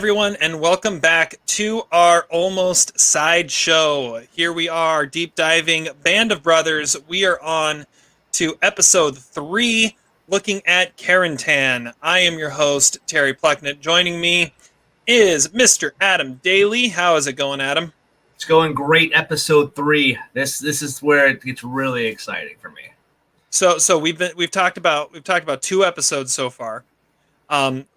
everyone, and welcome back to our almost SideShow. Here we are, deep diving Band of Brothers. We are on to episode 3, looking at Carentan. I am your host, Terry Plucknett. Joining me is Mr. Adam Daly. How is it going, Adam? It's going great. Episode 3. This is where it gets really exciting for me. So we've talked about 2 episodes so far.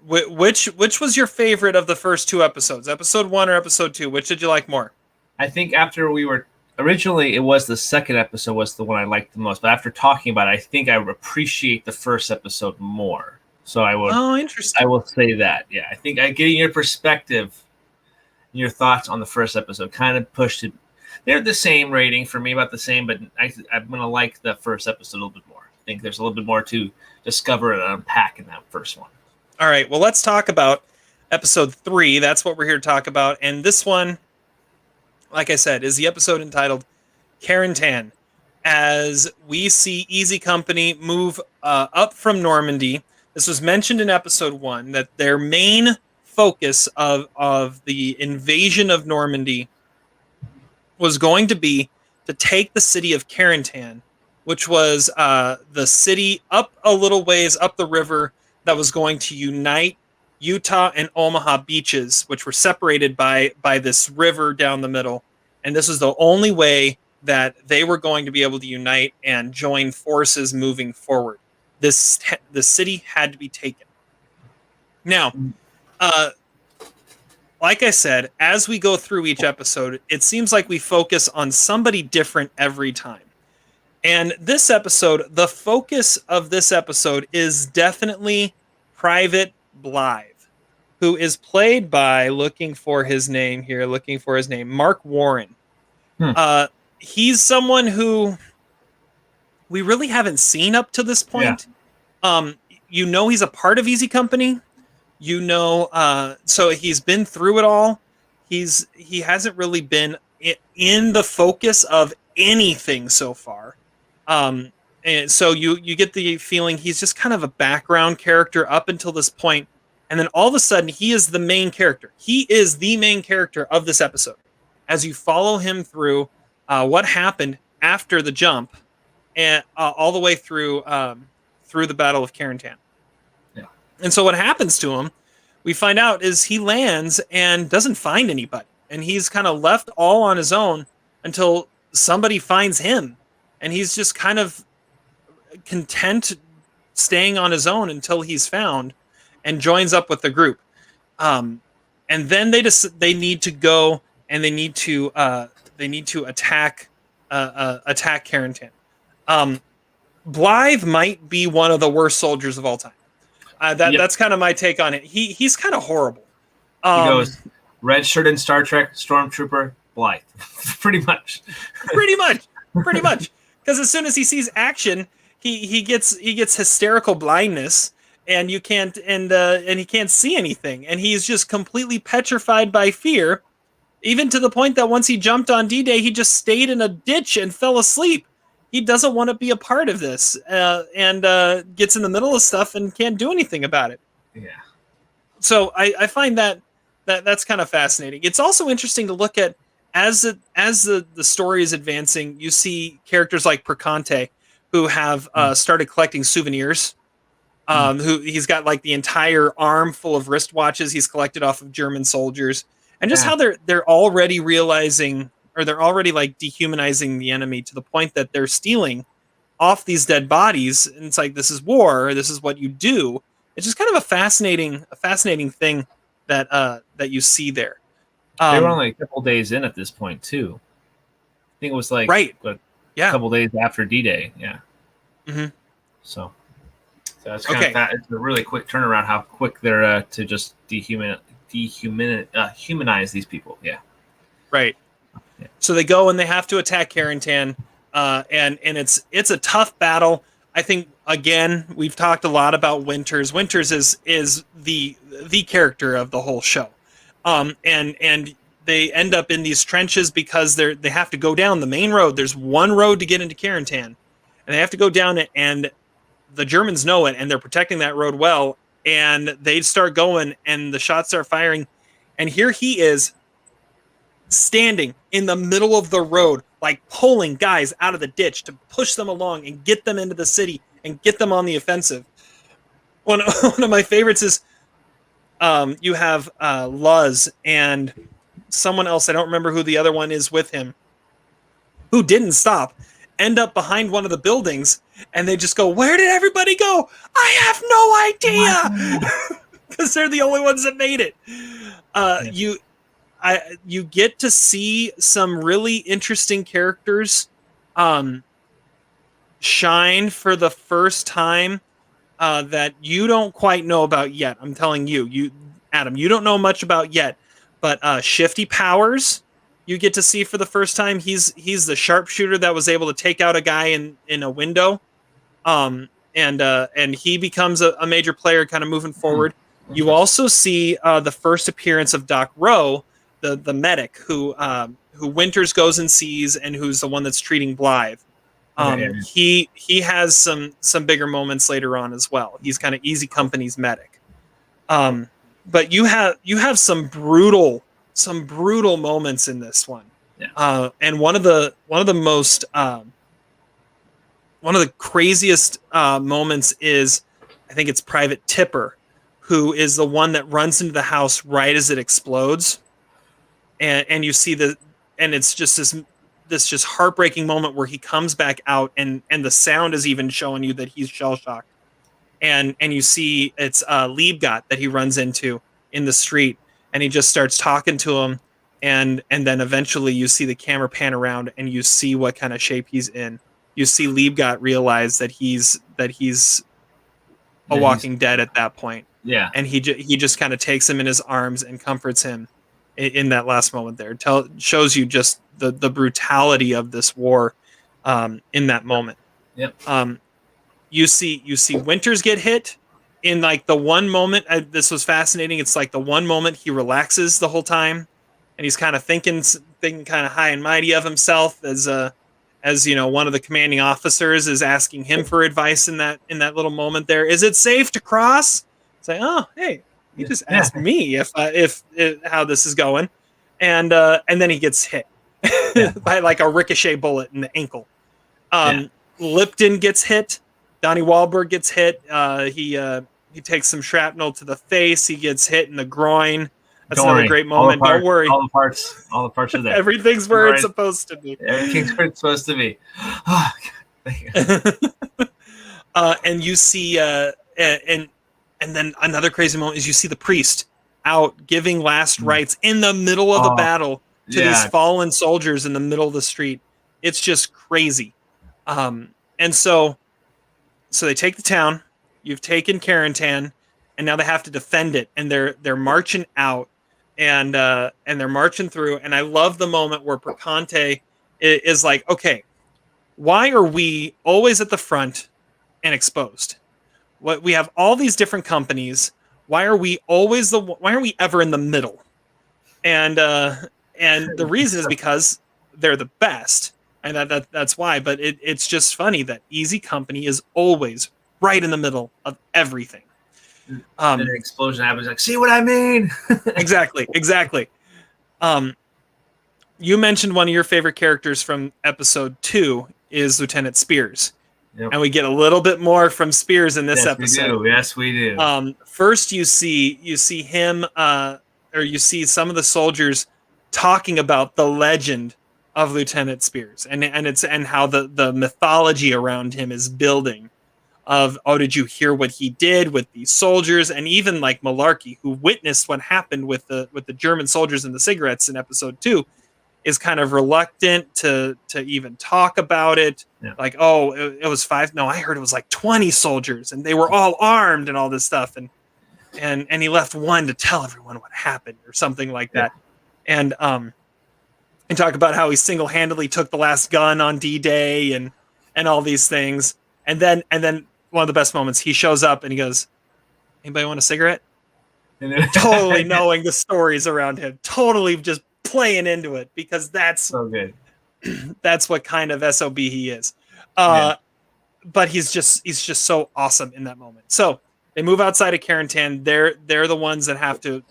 Which was your favorite of the first 2 episodes? Episode 1 or episode 2? Which did you like more? I think after we were originally, it was the second episode was the one I liked the most. But after talking about it, I think I appreciate the first episode more. So I would. Oh, interesting. I will say that. Yeah, I think getting your perspective, your thoughts on the first episode kind of pushed it. They're the same rating for me, about the same, but I'm gonna like the first episode a little bit more. I think there's a little bit more to discover and unpack in that first one. All right, well, let's talk about episode 3. That's what we're here to talk about. And this one, like I said, is the episode entitled Carentan, as we see Easy Company move up from Normandy. This was mentioned in episode 1, that their main focus of the invasion of Normandy was going to be to take the city of Carentan, which was the city up a little ways up the river that was going to unite Utah and Omaha beaches, which were separated by this river down the middle. And this was the only way that they were going to be able to unite and join forces moving forward. The city had to be taken. Now, like I said, as we go through each episode, it seems like we focus on somebody different every time. And this episode, the focus of this episode is definitely Private Blithe, who is played by, looking for his name, Mark Warren. He's someone who we really haven't seen up to this point. Yeah. He's a part of Easy Company. So he's been through it all. He hasn't really been in the focus of anything so far. And so you get the feeling he's just kind of a background character up until this point, and then all of a sudden he is the main character. He is the main character of this episode, as you follow him through what happened after the jump, and all the way through the Battle of Carentan. Yeah. And so what happens to him, we find out, is he lands and doesn't find anybody, and he's kind of left all on his own until somebody finds him. And he's just kind of content staying on his own until he's found, and joins up with the group. And then they need to go and they need to attack Carentan. Blithe might be one of the worst soldiers of all time. That's kind of my take on it. He's kind of horrible. He goes red shirt in Star Trek, stormtrooper, Blithe. Pretty much. Because as soon as he sees action, he gets hysterical blindness, and he can't see anything, and he's just completely petrified by fear, even to the point that once he jumped on D-Day, he just stayed in a ditch and fell asleep. He doesn't want to be a part of this, and gets in the middle of stuff and can't do anything about it. Yeah. So I find that's kind of fascinating. It's also interesting to look at. As the story is advancing, you see characters like Perconte, who have started collecting souvenirs. Who he's got like the entire arm full of wristwatches he's collected off of German soldiers, and just how they're already realizing, or they're already like dehumanizing the enemy to the point that they're stealing off these dead bodies. And it's like, this is war. This is what you do. It's just kind of a fascinating thing that you see there. They were only a couple days in at this point, too. I think it was like a couple days after D-Day. Yeah. Mm-hmm. So it's kind of it's a really quick turnaround. How quick they're to just humanize these people. Yeah. Right. Yeah. So they go and they have to attack Carentan, and it's a tough battle. I think, again, we've talked a lot about Winters. Winters is the character of the whole show. And they end up in these trenches because they have to go down the main road. There's one road to get into Carentan, and they have to go down it, and the Germans know it, and they're protecting that road well, and they start going, and the shots start firing, And here he is standing in the middle of the road, like pulling guys out of the ditch to push them along and get them into the city and get them on the offensive. One of my favorites is you have Luz and someone else, I don't remember who the other one is with him, who didn't stop, end up behind one of the buildings, and they just go, "Where did everybody go? I have no idea," because they're the only ones that made it. You get to see some really interesting characters shine for the first time that you don't quite know about yet. I'm telling you, Adam, you don't know much about yet, but Shifty Powers, you get to see for the first time. He's the sharpshooter that was able to take out a guy in a window, and he becomes a major player, kind of moving forward. You also see the first appearance of Doc Rowe, the medic who Winters goes and sees, and who's the one that's treating Blythe. He has some bigger moments later on as well. He's kind of Easy Company's medic. But you have some brutal moments in this one. Yeah. And one of the most one of the craziest moments is, I think it's Private Tipper, who is the one that runs into the house right as it explodes. And you see and it's just this just heartbreaking moment where he comes back out, and the sound is even showing you that he's shell shocked. And you see it's Liebgott that he runs into in the street, and he just starts talking to him, and then eventually you see the camera pan around and you see what kind of shape he's in. You see Liebgott realize that he's a walking dead at that point. Yeah. And he just kind of takes him in his arms and comforts him in that last moment there. Shows you just the brutality of this war in that moment. Yep. You see Winters get hit in like the one moment. This was fascinating. It's like the one moment he relaxes the whole time, and he's kind of thinking kind of high and mighty of himself as you know, one of the commanding officers is asking him for advice in that little moment there. Is it safe to cross? It's like, oh, hey, he just asked me if how this is going, and then he gets hit by like a ricochet bullet in the ankle. Lipton gets hit. Donnie Wahlberg gets hit. He takes some shrapnel to the face. He gets hit in the groin. That's another great moment. Don't worry. All the parts are there. Everything's where it's supposed to be. Everything's where it's supposed to be. And you see, and then another crazy moment is you see the priest out giving last rites in the middle of the battle to these fallen soldiers in the middle of the street. It's just crazy. And so they take the town. You've taken Carentan, and now they have to defend it. And they're marching out, and they're marching through. And I love the moment where Perconte is like, okay, why are we always at the front and exposed? What, we have all these different companies. Why are we ever in the middle? And the reason is because they're the best. And that's why. But it's just funny that Easy Company is always right in the middle of everything. And an explosion happens. Like, see what I mean? Exactly. You mentioned one of your favorite characters from episode 2 is Lieutenant Spears. Yep. And we get a little bit more from Spears in this episode. Yes, we do. First, you see him, or you see some of the soldiers talking about the legend of Lieutenant Spears, and how the mythology around him is building. Of, oh, did you hear what he did with these soldiers? And even like Malarkey, who witnessed what happened with the German soldiers and the cigarettes in episode 2, is kind of reluctant to even talk about it. Yeah. Like, oh, it was 5. No, I heard it was like 20 soldiers, and they were all armed and all this stuff. And he left one to tell everyone what happened or something like that. And talk about how he single-handedly took the last gun on D-Day and all these things. And then one of the best moments, he shows up and he goes, "Anybody want a cigarette?" Totally knowing the stories around him, totally just playing into it, because that's so good. That's what kind of SOB he is. But he's just so awesome in that moment. So they move outside of Carentan. They're the ones that have to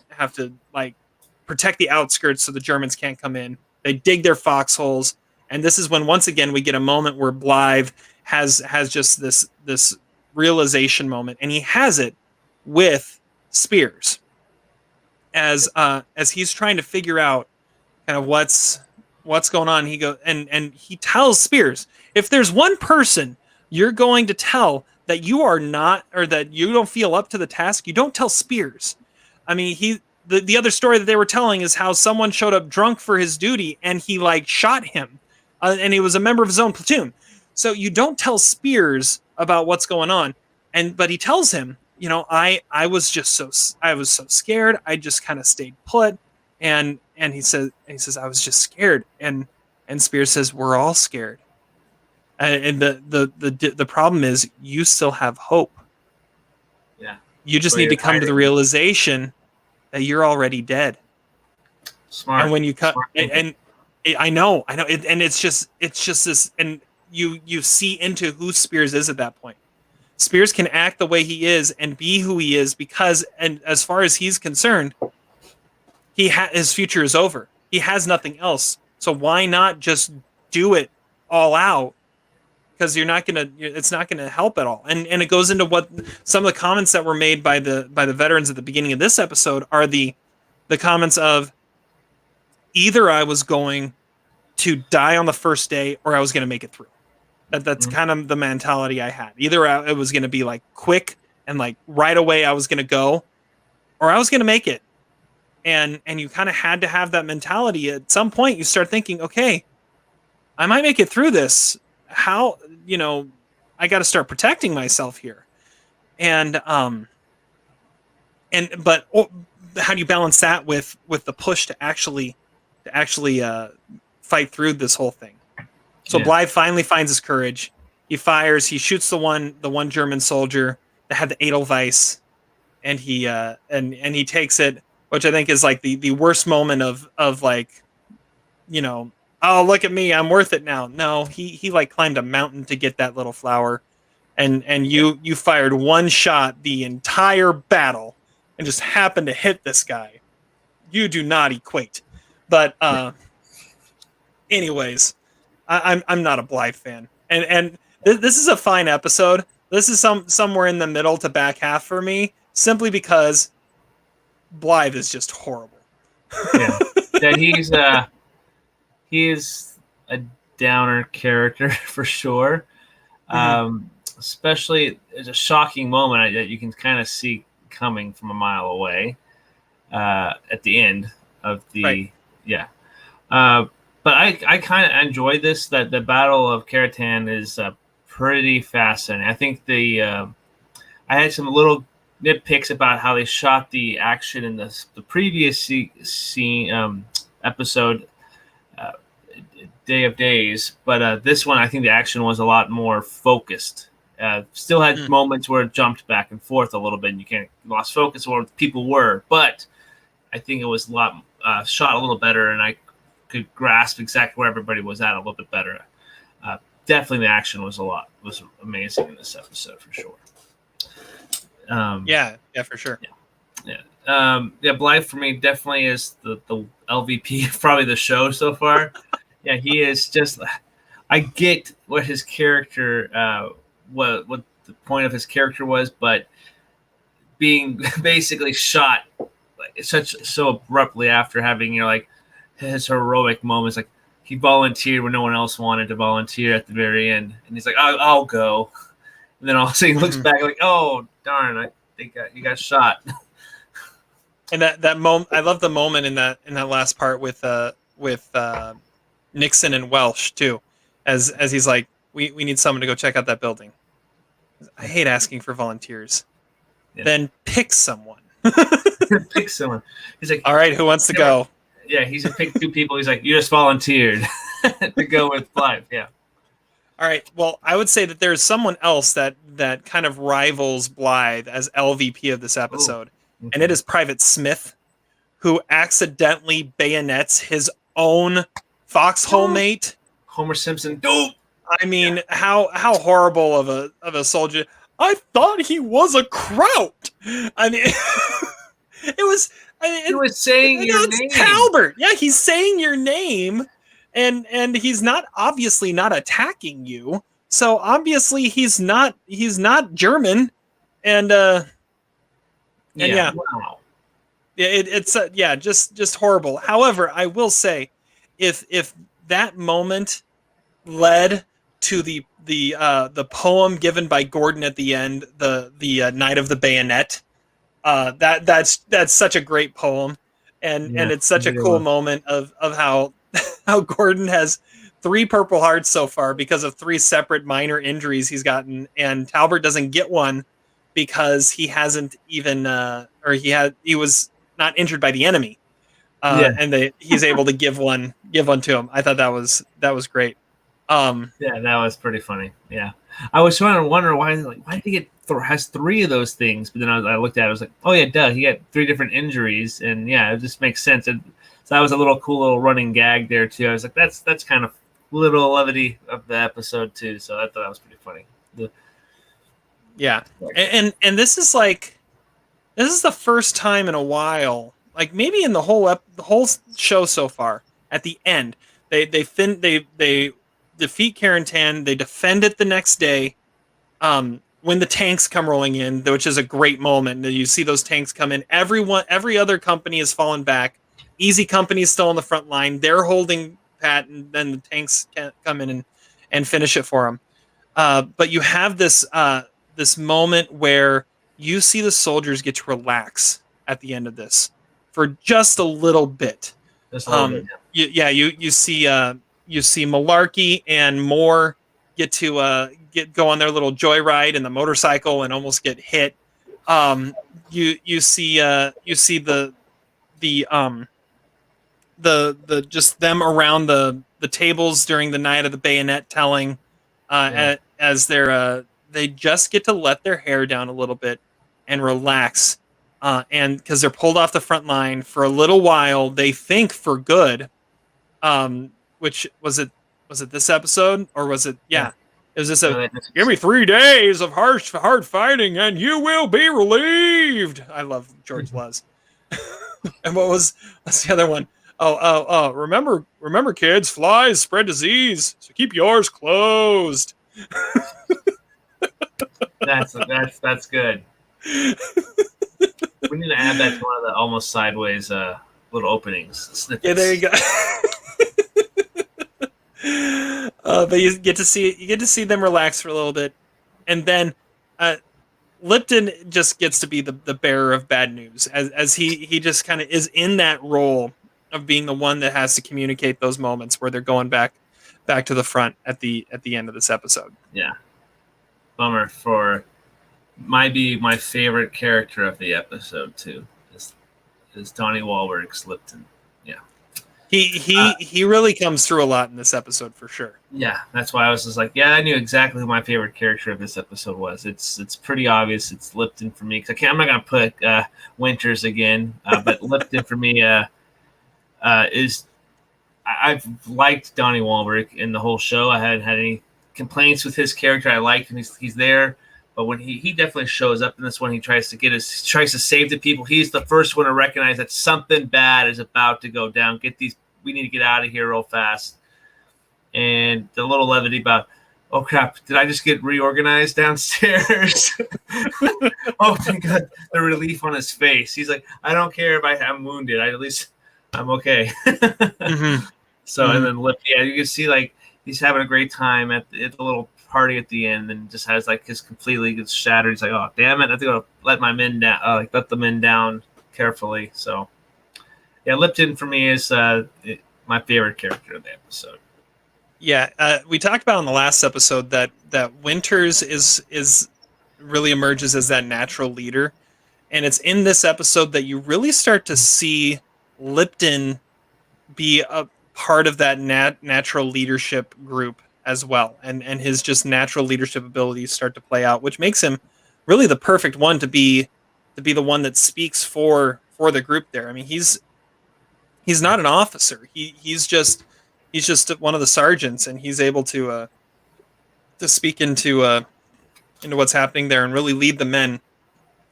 like protect the outskirts so the Germans can't come in. They dig their foxholes, and this is when once again we get a moment where Blithe has just this realization moment, and he has it with Spears as he's trying to figure out kind of what's going on. He goes and he tells Spears, if there's one person you're going to tell that you are not, or that you don't feel up to the task, you don't tell Spears. I mean, the other story that they were telling is how someone showed up drunk for his duty and he like shot him, and he was a member of his own platoon. So you don't tell Spears about what's going on, but he tells him, you know, I was so scared. I just kind of stayed put, and he says I was just scared, and Spears says we're all scared, and the problem is you still have hope. Yeah, you just need to come to the realization that you're already dead. Smart. And when you cut, and I know, and it's just this, and you see into who Spears is at that point. Spears can act the way he is and be who he is because, and as far as he's concerned, his future is over. He has nothing else. So why not just do it all out? Because it's not gonna help at all. And it goes into what some of the comments that were made by the veterans at the beginning of this episode are the comments of, either I was going to die on the first day or I was going to make it through. That's kind of the mentality I had. Either it was going to be like quick and like right away I was going to go, or I was going to make it. And you kind of had to have that mentality. At some point you start thinking, okay, I might make it through this. How, I got to start protecting myself here. But how do you balance that with the push to actually fight through this whole thing? So yeah. Blithe finally finds his courage. He fires. He shoots the one German soldier that had the Edelweiss, and he takes it, which I think is like the worst moment of like, oh, look at me, I'm worth it now. No, he like climbed a mountain to get that little flower, and you fired one shot the entire battle and just happened to hit this guy. You do not equate. But anyways, I'm not a Blithe fan, and this is a fine episode. This is somewhere in the middle to back half for me, simply because Blithe is just horrible. Yeah, that he is a downer character for sure. Especially, it's a shocking moment that you can kind of see coming from a mile away at the end of the right. Yeah. But I kind of enjoyed this, that the Battle of Carentan is pretty fascinating. I think I had some little nitpicks about how they shot the action in the previous episode, Day of Days, but this one I think the action was a lot more focused. Still had moments where it jumped back and forth a little bit, and you lost focus where people were, but I think it was a lot shot a little better, and I could grasp exactly where everybody was at a little bit better. Definitely the action was amazing in this episode for sure. Yeah, for sure. Yeah. Blithe for me definitely is the LVP of probably the show so far. Yeah, he is just. I get what his character, what the point of his character was, but being basically shot so abruptly after having his heroic moments, like he volunteered when no one else wanted to volunteer at the very end, and he's like, I'll go, and then all of a sudden he looks back like, oh darn, he got shot. And that moment, I love the moment in that last part with Nixon and Welsh too, as he's like, we need someone to go check out that building. I hate asking for volunteers. Yeah. Then pick someone. Pick someone. He's like, all right, who wants to go? Yeah, he's picked two people. He's like, you just volunteered to go with Blithe. Yeah. All right. Well, I would say that there's someone else that kind of rivals Blithe as LVP of this episode, and it is Private Smith, who accidentally bayonets his own foxhole mate, Homer Simpson. Dope. I mean, how horrible of a soldier. I thought he was a kraut. I mean, it was. He was saying your That's name. Talbert. Yeah, he's saying your name, and he's not obviously not attacking you. So obviously he's not German, and yeah. Wow. Yeah, it's yeah, just horrible. However, I will say, if that moment led to the poem given by Gordon at the end, the Night of the Bayonet, that's such a great poem, and it's such a cool moment of how how Gordon has 3 Purple Hearts so far because of 3 separate minor injuries he's gotten, and Talbert doesn't get one because he hasn't even or he was not injured by the enemy, and he's able to give one to him. I thought that was great. Yeah, that was pretty funny. Yeah, I was trying to wonder why did he get has 3 of those things, but then I looked at it, I was like, oh yeah, duh, he had 3 different injuries, and yeah, it just makes sense. And so that was a cool little running gag there too. I was like, that's kind of little levity of the episode too. So I thought that was pretty funny. Yeah, and this is the first time in a while, like maybe in the whole show so far. At the end, they defeat Carentan. They defend it the next day. When the tanks come rolling in, which is a great moment. You see those tanks come in. Every other company has fallen back. Easy Company is still on the front line. They're holding pat, and then the tanks can come in and finish it for them. But you have this moment where you see the soldiers get to relax at the end of this for just a little bit. Just a little bit. You see Malarkey and Moore get to go on their little joyride in the motorcycle and almost get hit. You see the just them around the tables during the Night of the Bayonet telling, as they just get to let their hair down a little bit and relax, and because they're pulled off the front line for a little while, they think for good. Which was it this episode, or was it? Yeah, it was just give me 3 days of hard fighting and you will be relieved. I love George Luz. And what's the other one? Oh, remember kids, flies spread disease, so keep yours closed. That's good. We need to add that to one of the almost sideways little openings. Snippets. Yeah, there you go. But you get to see them relax for a little bit, and then Lipton just gets to be the bearer of bad news, as he just kind of is in that role of being the one that has to communicate those moments where they're going back to the front at the end of this episode. Yeah, bummer for might be my favorite character of the episode too. Is Donnie Wahlberg's Lipton. Yeah. He really comes through a lot in this episode for sure. Yeah, that's why I was just like, yeah, I knew exactly who my favorite character of this episode was. It's pretty obvious. It's Lipton for me, because I'm not gonna put Winters again, but Lipton for me is. I've liked Donnie Wahlberg in the whole show. I hadn't had any complaints with his character. I liked him. He's there. But when he definitely shows up in this one, he tries to save the people. He's the first one to recognize that something bad is about to go down. We need to get out of here real fast. And the little levity about, oh crap, did I just get reorganized downstairs? Oh thank God, the relief on his face. He's like, I don't care if I'm wounded. At least I'm okay. Mm-hmm. So and then you can see like he's having a great time at the little party at the end, and just has like his completely gets shattered. He's like, oh damn it, I have to go let my men down, let the men down carefully. So yeah, Lipton for me is my favorite character of the episode. Yeah, we talked about in the last episode that Winters is really emerges as that natural leader, and it's in this episode that you really start to see Lipton be a part of that natural leadership group as well, and his just natural leadership abilities start to play out, which makes him really the perfect one to be the one that speaks for the group there. I mean, he's not an officer. He's just one of the sergeants, and he's able to speak into what's happening there and really lead the men,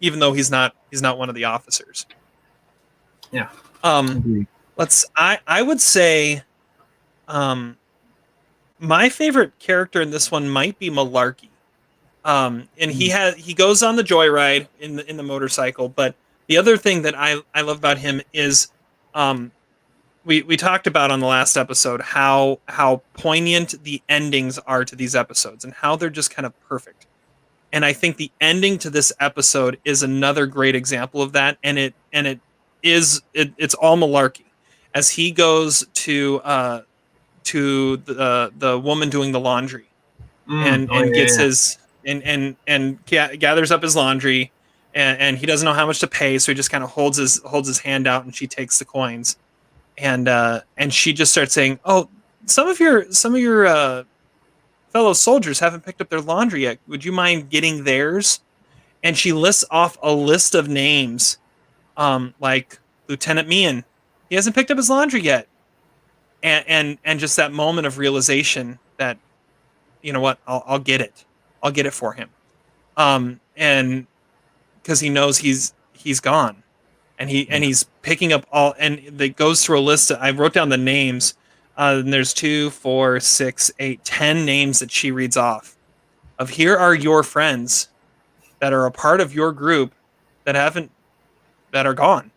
even though he's not one of the officers. Yeah. Um, I would say, my favorite character in this one might be Malarkey. And he goes on the joyride in the motorcycle. But the other thing that I love about him is, um, we talked about on the last episode how poignant the endings are to these episodes and how they're just kind of perfect. And I think the ending to this episode is another great example of that. It's all malarkey as he goes to the woman doing the laundry and gets his gathers up his laundry, and he doesn't know how much to pay, so he just kind of holds his hand out, and she takes the coins, and she just starts saying, "Oh, some of your fellow soldiers haven't picked up their laundry yet. Would you mind getting theirs?" And she lists off a list of names, like Lieutenant Meehan. He hasn't picked up his laundry yet. And just that moment of realization that, you know what, I'll get it. I'll get it for him. And because he knows he's gone. And he's picking up all, and it goes through a list. I wrote down the names. And there's 2, 4, 6, 8, 10 names that she reads off of, here are your friends that are a part of your group that are gone.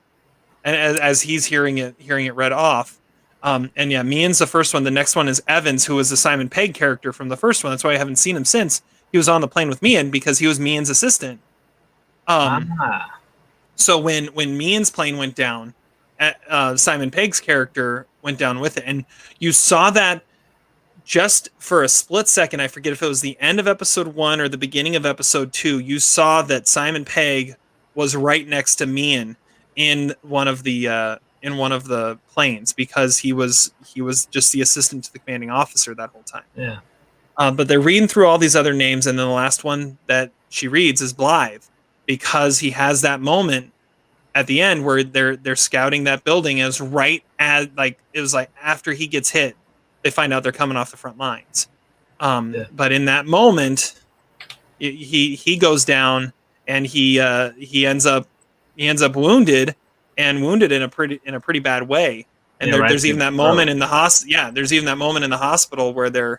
And as he's hearing it read off, and yeah, Meehan's the first one. The next one is Evans, who was the Simon Pegg character from the first one. That's why I haven't seen him since. He was on the plane with Meehan because he was Meehan's assistant. So when Meehan's plane went down, Simon Pegg's character went down with it, and you saw that just for a split second. I forget if it was the end of episode 1 or the beginning of episode 2. You saw that Simon Pegg was right next to Meehan in one of the planes, because he was just the assistant to the commanding officer that whole time. Yeah. But they're reading through all these other names, and then the last one that she reads is Blithe, because he has that moment at the end where they're scouting that building, as right as it was after he gets hit, they find out they're coming off the front lines. But in that moment, he goes down, and he ends up wounded, and wounded in a pretty bad way. And there's even that moment in the hospital. Yeah, there's even that moment in the hospital where I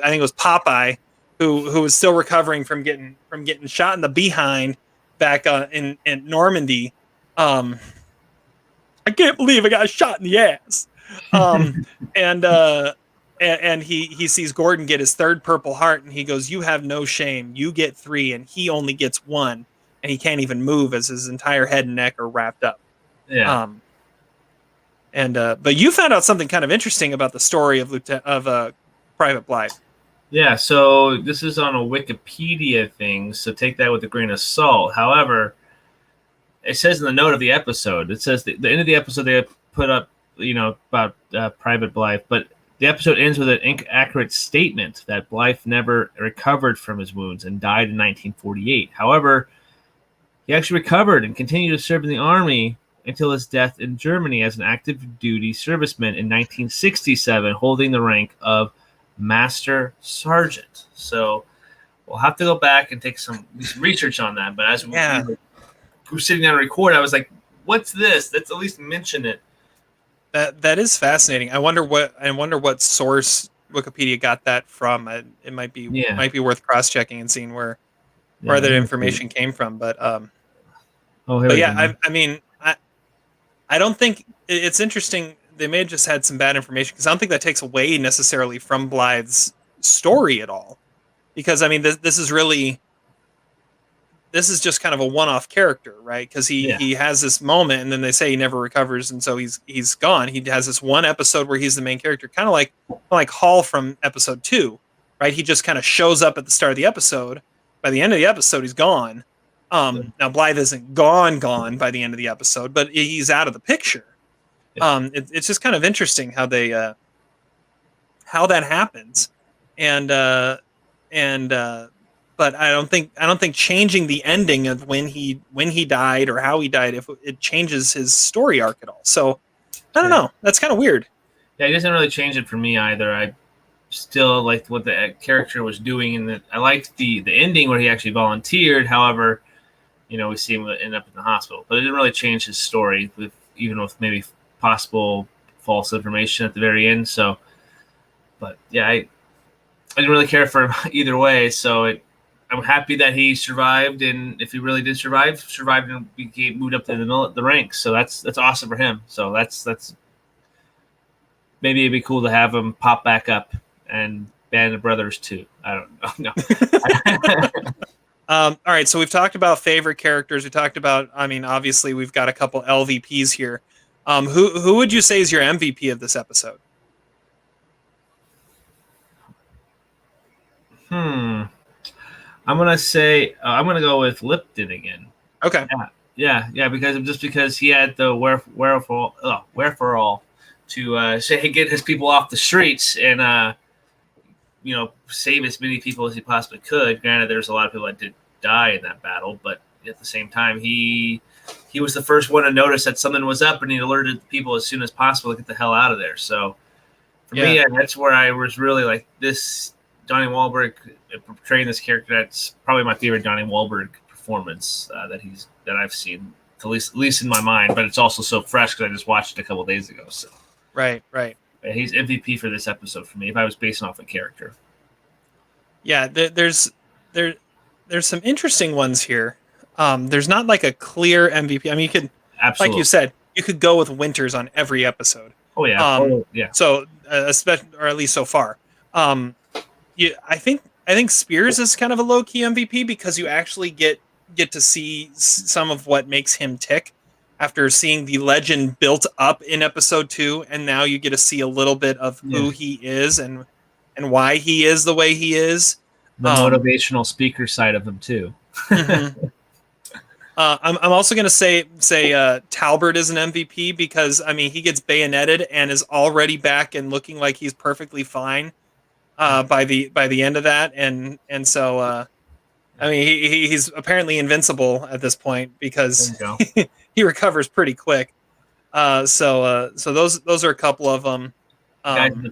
think it was Popeye who was still recovering from getting shot in the behind back in Normandy. I can't believe I got shot in the ass. And he sees Gordon get his 3rd Purple Heart, and he goes, "You have no shame. You get 3, and he only gets 1, and he can't even move as his entire head and neck are wrapped up." Yeah. But you found out something kind of interesting about the story of Private Blythe. Yeah, so this is on a Wikipedia thing, so take that with a grain of salt. However, it says in the note of the episode, it says the end of the episode they put up, about Private Blythe, but the episode ends with an inaccurate statement that Blythe never recovered from his wounds and died in 1948. However, he actually recovered and continued to serve in the Army until his death in Germany as an active duty serviceman in 1967, holding the rank of Master Sergeant. So we'll have to go back and take some research on that. But as we were sitting down to record, I was like, "What's this? Let's at least mention it." That is fascinating. I wonder what source Wikipedia got that from. It might be worth cross checking and seeing where that information came from. But I don't think it's interesting. They may have just had some bad information, because I don't think that takes away necessarily from Blythe's story at all. Because this is just kind of a one-off character, right? Because he has this moment, and then they say he never recovers, and so he's gone. He has this one episode where he's the main character, kind of like Hall from episode 2, right? He just kind of shows up at the start of the episode. By the end of the episode, he's gone. Now Blythe isn't gone by the end of the episode, but he's out of the picture. It's just kind of interesting how they how that happens, but I don't think changing the ending of when he died or how he died, if it changes his story arc at all. So I don't know. That's kind of weird. Yeah, it doesn't really change it for me either. I still liked what the character was doing, and I liked the ending where he actually volunteered. However, we see him end up in the hospital, but it didn't really change his story with even with maybe possible false information at the very end. So, but yeah, I didn't really care for him either way. So I'm happy that he survived, and if he really did survived and moved up to the ranks. So that's awesome for him. So that's maybe it'd be cool to have him pop back up and Band of Brothers too. I don't know. No. All right, so we've talked about favorite characters. We talked about, I mean, obviously we've got a couple LVPs here. Who would you say is your MVP of this episode? I'm gonna say I'm gonna go with Lipton again. Okay. Yeah, because he had the wherefore to say get his people off the streets and save as many people as he possibly could. Granted, there's a lot of people that did die in that battle, but at the same time, he was the first one to notice that something was up, and he alerted the people as soon as possible to get the hell out of there. So for me, that's where I was really like this. Donnie Wahlberg portraying this character, that's probably my favorite Donnie Wahlberg performance that I've seen, at least in my mind. But it's also so fresh because I just watched it a couple days ago. So right. But he's MVP for this episode for me if I was basing off a character. Yeah, there's some interesting ones here. There's not like a clear MVP. I mean, you could, Absolutely. like you said, you could go with Winters on every episode. Oh yeah, yeah. So, especially, or at least so far. I think Spears is kind of a low key MVP because you actually get to see some of what makes him tick after seeing the legend built up in episode 2, and now you get to see a little bit of who he is and why he is the way he is. The motivational speaker side of him too. Mm-hmm. I'm also going to say Talbert is an MVP because I mean he gets bayoneted and is already back and looking like he's perfectly fine by the end of that, and so I mean he's apparently invincible at this point because he recovers pretty quick. So those are a couple of them. Guys, the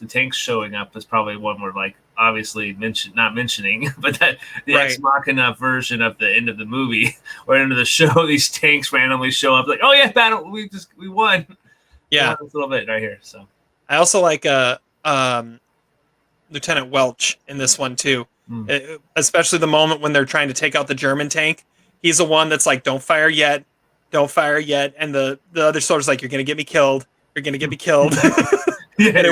tanks showing up is probably one we're like obviously not mentioning, but that the Ex Machina version of the end of the movie or end of the show, these tanks randomly show up like, oh yeah, battle, we won. Yeah, a little bit right here. So I also like Lieutenant Welch in this one too, especially the moment when they're trying to take out the German tank. He's the one that's like, don't fire yet, and the other soldier's like, you're gonna get me killed. And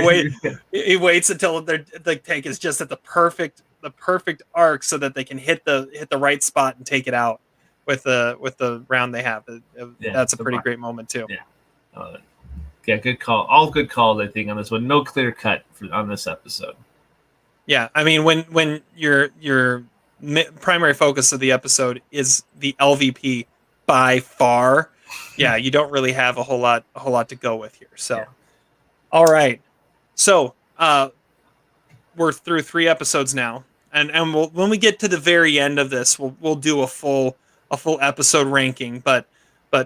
he waits until the tank is just at the perfect arc so that they can hit the right spot and take it out with the round they have. That's a pretty great moment too. Yeah, good call. All good calls, I think, on this one. No clear cut on this episode. Yeah, I mean when your primary focus of the episode is the LVP by far, yeah, you don't really have a whole lot to go with here. So. Yeah. All right, so we're through 3 episodes now, and when we get to the very end of this, we'll do a full episode ranking. But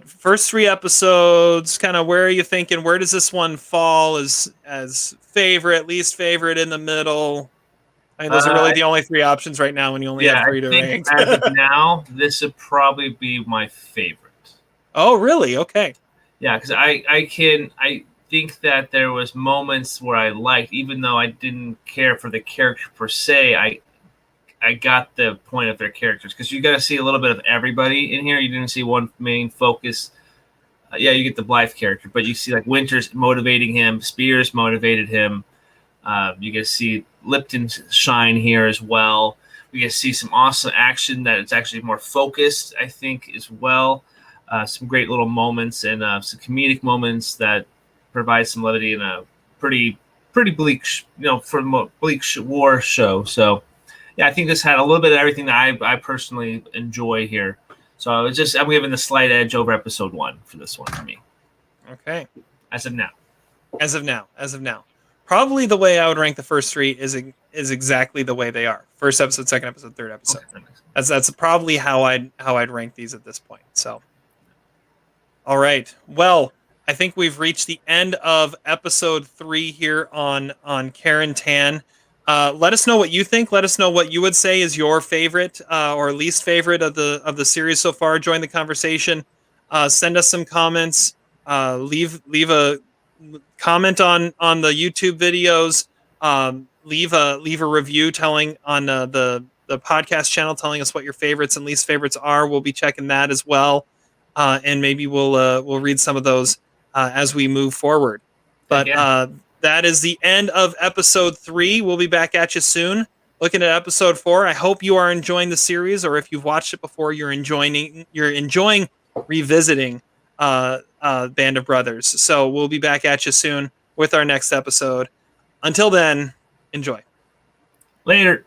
first 3 episodes, kind of where are you thinking? Where does this one fall as favorite, least favorite, in the middle? I mean, those are really the only 3 options right now when you only have 3 to rank. As of now, this would probably be my favorite. Oh, really? Okay. Yeah, because I think that there was moments where I liked, even though I didn't care for the character per se, I got the point of their characters because you got to see a little bit of everybody in here. You didn't see one main focus. You get the Blithe character, but you see like Winters motivating him, Spears motivated him. You get to see Lipton shine here as well. We get to see some awesome action that it's actually more focused, I think, as well. Some great little moments and some comedic moments that provide some levity in a pretty bleak, bleak war show. So, yeah, I think this had a little bit of everything that I personally enjoy here. So I'm giving the slight edge over episode 1 for this one for me. Okay. As of now. Probably the way I would rank the first 3 is exactly the way they are. First episode, second episode, third episode. Okay. That's probably how I'd rank these at this point. So, all right. Well, I think we've reached the end of episode 3 here on Carentan. Let us know what you think. Let us know what you would say is your favorite or least favorite of the series so far. Join the conversation. Send us some comments. Leave a comment on the YouTube videos. Leave a review telling on the podcast channel, telling us what your favorites and least favorites are. We'll be checking that as well, and maybe we'll read some of those as we move forward. But that is the end of episode 3. We'll be back at you soon, looking at episode 4. I hope you are enjoying the series, or if you've watched it before, you're enjoying revisiting Band of Brothers. So we'll be back at you soon with our next episode. Until then, enjoy. Later.